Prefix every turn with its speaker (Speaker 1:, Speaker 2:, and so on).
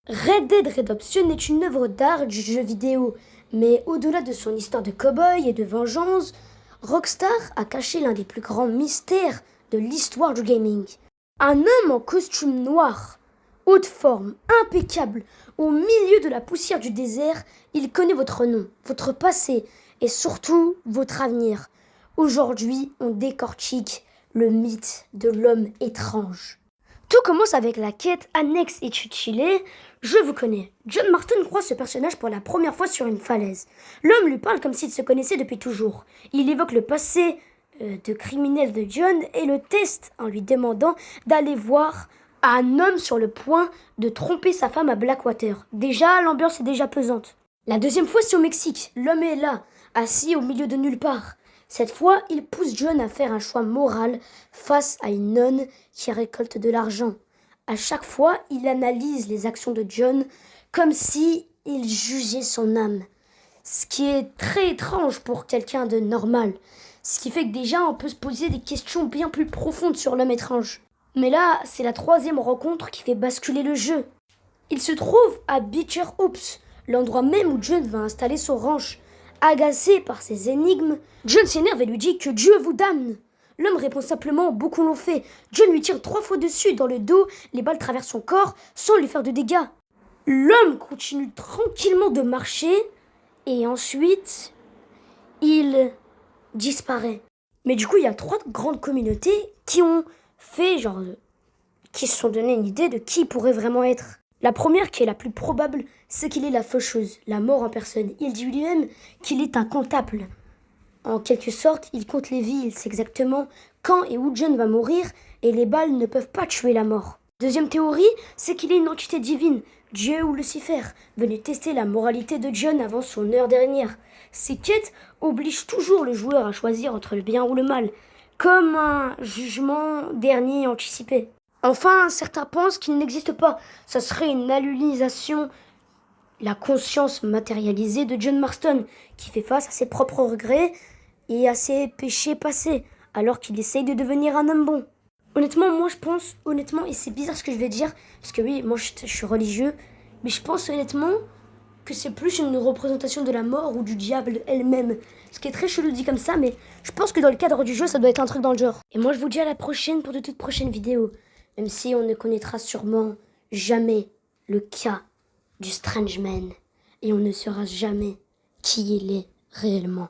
Speaker 1: Red Dead Redemption est une œuvre d'art du jeu vidéo, mais au-delà de son histoire de cow-boy et de vengeance, Rockstar a caché l'un des plus grands mystères de l'histoire du gaming. Un homme en costume noir, haute forme, impeccable, au milieu de la poussière du désert, il connaît votre nom, votre passé et surtout votre avenir. Aujourd'hui, on décortique le mythe de l'homme étrange. Tout commence avec la quête annexe et Chile. Je vous connais. John Marston croise ce personnage pour la première fois sur une falaise. L'homme lui parle comme s'il se connaissait depuis toujours. Il évoque le passé de criminel de John et le teste en lui demandant d'aller voir un homme sur le point de tromper sa femme à Blackwater. Déjà, l'ambiance est déjà pesante. La deuxième fois, c'est au Mexique. L'homme est là, assis au milieu de nulle part. Cette fois, il pousse John à faire un choix moral face à une nonne qui récolte de l'argent. À chaque fois, il analyse les actions de John comme si il jugeait son âme. Ce qui est très étrange pour quelqu'un de normal. Ce qui fait que déjà, on peut se poser des questions bien plus profondes sur l'homme étrange. Mais là, c'est la troisième rencontre qui fait basculer le jeu. Il se trouve à Beecher Hoops, l'endroit même où John va installer son ranch. Agacé par ces énigmes, John s'énerve et lui dit que Dieu vous damne. L'homme répond simplement, beaucoup l'ont fait. John lui tire 3 fois dessus dans le dos, les balles traversent son corps sans lui faire de dégâts. L'homme continue tranquillement de marcher et ensuite, il disparaît. Mais du coup, il y a 3 grandes communautés qui ont fait qui se sont donné une idée de qui il pourrait vraiment être. La première, qui est la plus probable, c'est qu'il est la faucheuse, la mort en personne. Il dit lui-même qu'il est un comptable. En quelque sorte, il compte les vies, il sait exactement quand et où John va mourir, et les balles ne peuvent pas tuer la mort. Deuxième théorie, c'est qu'il est une entité divine, Dieu ou Lucifer, venu tester la moralité de John avant son heure dernière. Ces quêtes obligent toujours le joueur à choisir entre le bien ou le mal, comme un jugement dernier anticipé. Enfin, certains pensent qu'il n'existe pas. Ça serait une allulisation, la conscience matérialisée de John Marston, qui fait face à ses propres regrets et à ses péchés passés, alors qu'il essaye de devenir un homme bon. Honnêtement, moi je pense, et c'est bizarre ce que je vais dire, parce que oui, moi je suis religieux, mais je pense honnêtement que c'est plus une représentation de la mort ou du diable elle-même. Ce qui est très chelou dit comme ça, mais je pense que dans le cadre du jeu, ça doit être un truc dans le genre. Et moi je vous dis à la prochaine pour de toutes prochaines vidéos. Même si on ne connaîtra sûrement jamais le cas du Strange Man et on ne saura jamais qui il est réellement.